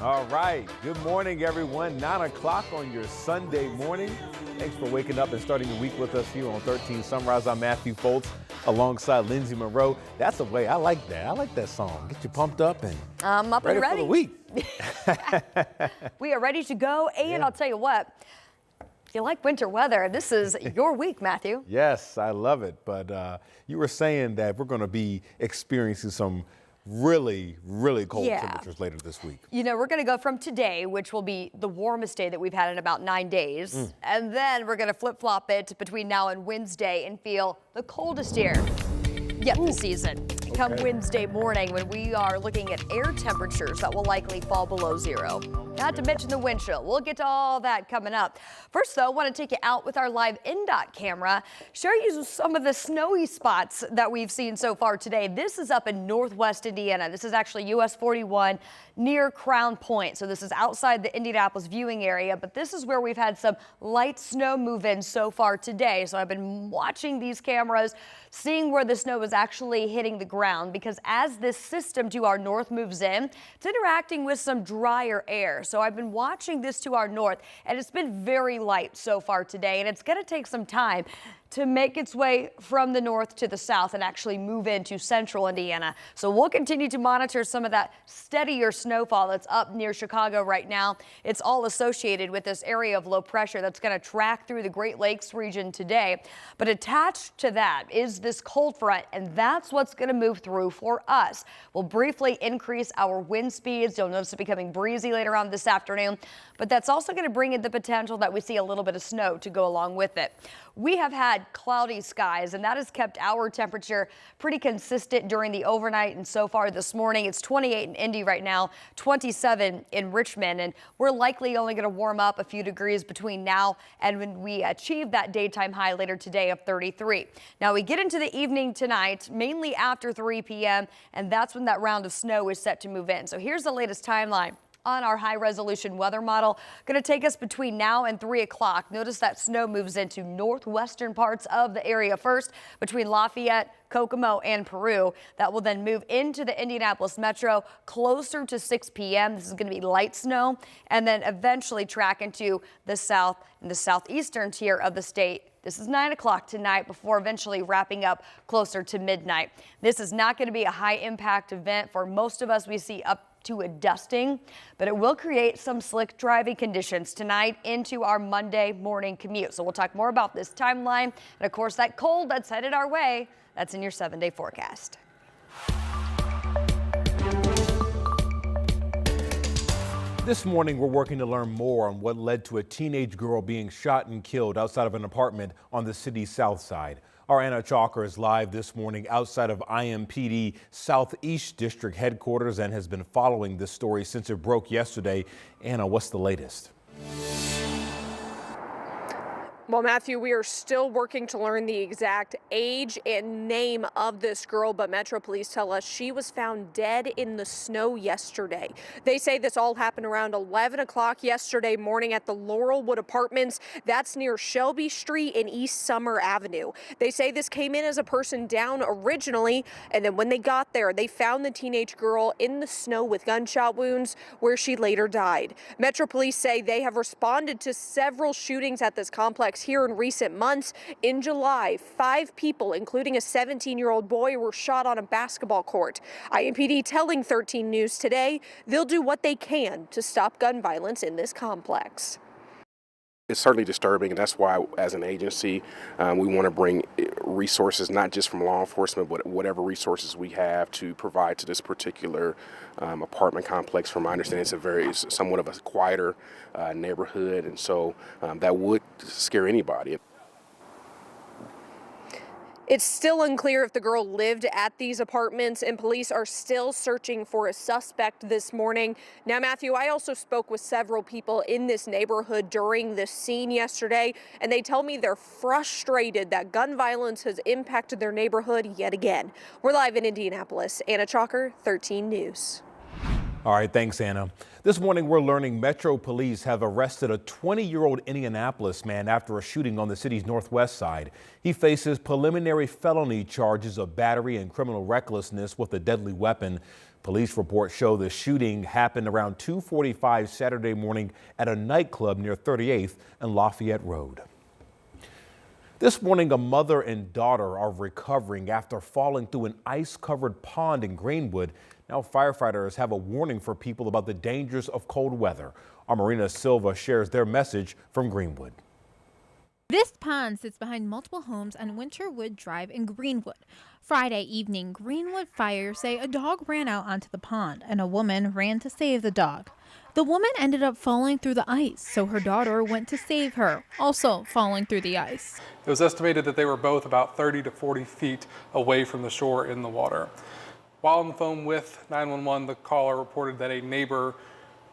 All right. Good morning, everyone. 9 o'clock on your Sunday morning. Thanks for waking up and starting the week with us here on 13 Sunrise. I'm Matthew Foltz alongside Lindsay Monroe. That's a way. I like that. I like that song. Get you pumped up and I'm up and ready for the week. We are ready to go. And I'll tell you what, if you like winter weather, this is your week, Matthew. Yes, I love it. But you were saying that we're going to be experiencing some really cold temperatures later this week. You know, we're going to go from today, which will be the warmest day that we've had in about 9 days. And then we're going to flip-flop it between now and Wednesday and feel the coldest year yet this season. Come Wednesday morning when we are looking at air temperatures that will likely fall below zero. Not to mention the wind chill. We'll get to all that coming up. First, though, I want to take you out with our live NDOT camera, show you some of the snowy spots that we've seen so far today. This is up in northwest Indiana. This is actually US 41 near Crown Point. So this is outside the Indianapolis viewing area, but this is where we've had some light snow move in so far today. So I've been watching these cameras, seeing where the snow is actually hitting the ground, because as this system to our north moves in, it's interacting with some drier air. So I've been watching this to our north, and it's been very light so far today, and it's going to take some time to make its way from the north to the south and actually move into central Indiana. So we'll continue to monitor some of that steadier snowfall that's up near Chicago right now. It's all associated with this area of low pressure that's going to track through the Great Lakes region today. But attached to that is this cold front, and that's what's going to move through for us. We'll briefly increase our wind speeds. You'll notice it becoming breezy later on this afternoon, but that's also going to bring in the potential that we see a little bit of snow to go along with it. We have had cloudy skies, and that has kept our temperature pretty consistent during the overnight, and so far this morning it's 28 in Indy right now, 27 in Richmond, and we're likely only going to warm up a few degrees between now and when we achieve that daytime high later today of 33. Now we get into the evening tonight, mainly after 3 p.m., and that's when that round of snow is set to move in. So here's the latest timeline on our high-resolution weather model. Going to take us between now and 3 o'clock. Notice that snow moves into northwestern parts of the area first, between Lafayette, Kokomo, and Peru. That will then move into the Indianapolis metro closer to 6 p.m. This is going to be light snow, and then eventually track into the south and the southeastern tier of the state. This is 9 o'clock tonight before eventually wrapping up closer to midnight. This is not going to be a high-impact event. For most of us, we see up to a dusting, but it will create some slick driving conditions tonight into our Monday morning commute. So we'll talk more about this timeline and, of course, that cold that's headed our way. That's in your 7-day forecast. This morning, we're working to learn more on what led to a teenage girl being shot and killed outside of an apartment on the city's south side. Our Anna Chalker is live this morning outside of IMPD Southeast District headquarters and has been following this story since it broke yesterday. Anna, what's the latest? Well, Matthew, we are still working to learn the exact age and name of this girl, but Metro Police tell us she was found dead in the snow yesterday. They say this all happened around 11 o'clock yesterday morning at the Laurelwood Apartments. That's near Shelby Street and East Summer Avenue. They say this came in as a person down originally, and then when they got there, they found the teenage girl in the snow with gunshot wounds, where she later died. Metro Police say they have responded to several shootings at this complex here in recent months. In July, 5 people, including a 17-year-old boy, were shot on a basketball court. IMPD telling 13 News today they'll do what they can to stop gun violence in this complex. It's certainly disturbing, and that's why, as an agency, we want to bring resources, not just from law enforcement, but whatever resources we have to provide to this particular apartment complex. From my understanding, it's somewhat of a quieter neighborhood, and so that would scare anybody. It's still unclear if the girl lived at these apartments, and police are still searching for a suspect this morning. Now, Matthew, I also spoke with several people in this neighborhood during this scene yesterday, and they tell me they're frustrated that gun violence has impacted their neighborhood yet again. We're live in Indianapolis. Anna Chalker, 13 News. All right, thanks, Anna. This morning, we're learning Metro Police have arrested a 20-year-old Indianapolis man after a shooting on the city's northwest side. He faces preliminary felony charges of battery and criminal recklessness with a deadly weapon. Police reports show the shooting happened around 2:45 Saturday morning at a nightclub near 38th and Lafayette Road. This morning, a mother and daughter are recovering after falling through an ice-covered pond in Greenwood. Now firefighters have a warning for people about the dangers of cold weather. Our Marina Silva shares their message from Greenwood. This pond sits behind multiple homes on Winterwood Drive in Greenwood. Friday evening, Greenwood fire say a dog ran out onto the pond and a woman ran to save the dog. The woman ended up falling through the ice, so her daughter went to save her, also falling through the ice. It was estimated that they were both about 30 to 40 feet away from the shore in the water. While on the phone with 911, the caller reported that a neighbor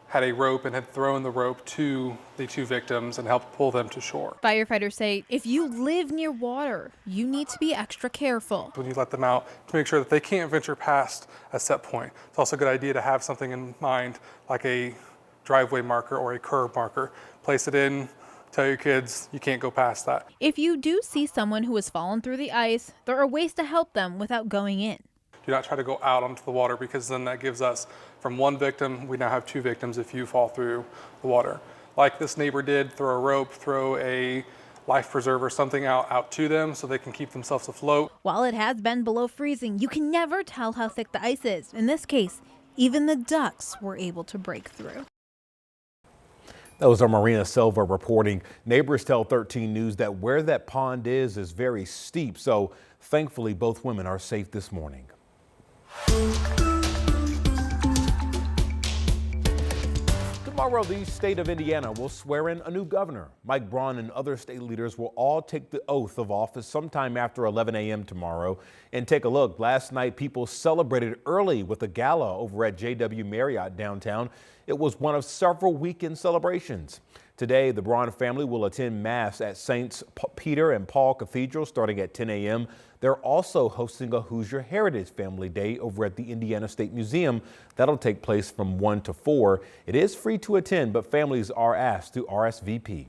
had a rope and had thrown the rope to the two victims and helped pull them to shore. Firefighters say if you live near water, you need to be extra careful. When you let them out, to make sure that they can't venture past a set point. It's also a good idea to have something in mind, like a driveway marker or a curb marker. Place it in, tell your kids you can't go past that. If you do see someone who has fallen through the ice, there are ways to help them without going in. Do not try to go out onto the water, because then that gives us, from one victim, we now have two victims if you fall through the water. Like this neighbor did, throw a rope, throw a life preserver, something out to them so they can keep themselves afloat. While it has been below freezing, you can never tell how thick the ice is. In this case, even the ducks were able to break through. That was our Marina Silva reporting. Neighbors tell 13 News that where that pond is very steep, so thankfully both women are safe this morning. Tomorrow, the state of Indiana will swear in a new governor. Mike Braun and other state leaders will all take the oath of office sometime after 11 a.m. tomorrow. And take a look. Last night, people celebrated early with a gala over at JW Marriott downtown. It was one of several weekend celebrations. Today, the Braun family will attend Mass at Saints Peter and Paul Cathedral starting at 10 a.m. They're also hosting a Hoosier Heritage Family Day over at the Indiana State Museum. That'll take place from 1 to 4. It is free to attend, but families are asked to RSVP.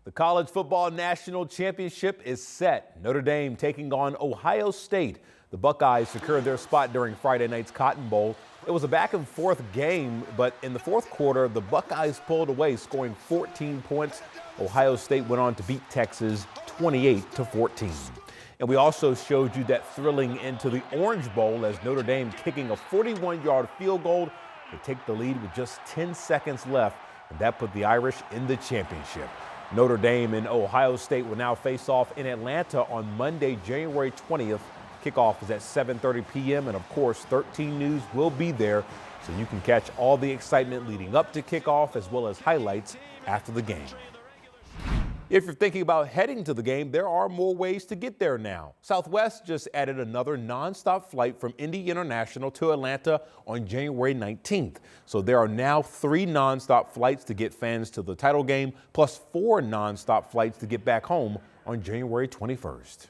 The College Football National Championship is set. Notre Dame taking on Ohio State. The Buckeyes secured their spot during Friday night's Cotton Bowl. It was a back-and-forth game, but in the fourth quarter, the Buckeyes pulled away, scoring 14 points. Ohio State went on to beat Texas 28-14. And we also showed you that thrilling into the Orange Bowl as Notre Dame kicking a 41-yard field goal to take the lead with just 10 seconds left, and that put the Irish in the championship. Notre Dame and Ohio State will now face off in Atlanta on Monday, January 20th. Kickoff is at 7:30 p.m. and of course 13 News will be there so you can catch all the excitement leading up to kickoff as well as highlights after the game. If you're thinking about heading to the game, there are more ways to get there now. Southwest just added another nonstop flight from Indy International to Atlanta on January 19th. So there are now 3 nonstop flights to get fans to the title game, plus 4 nonstop flights to get back home on January 21st.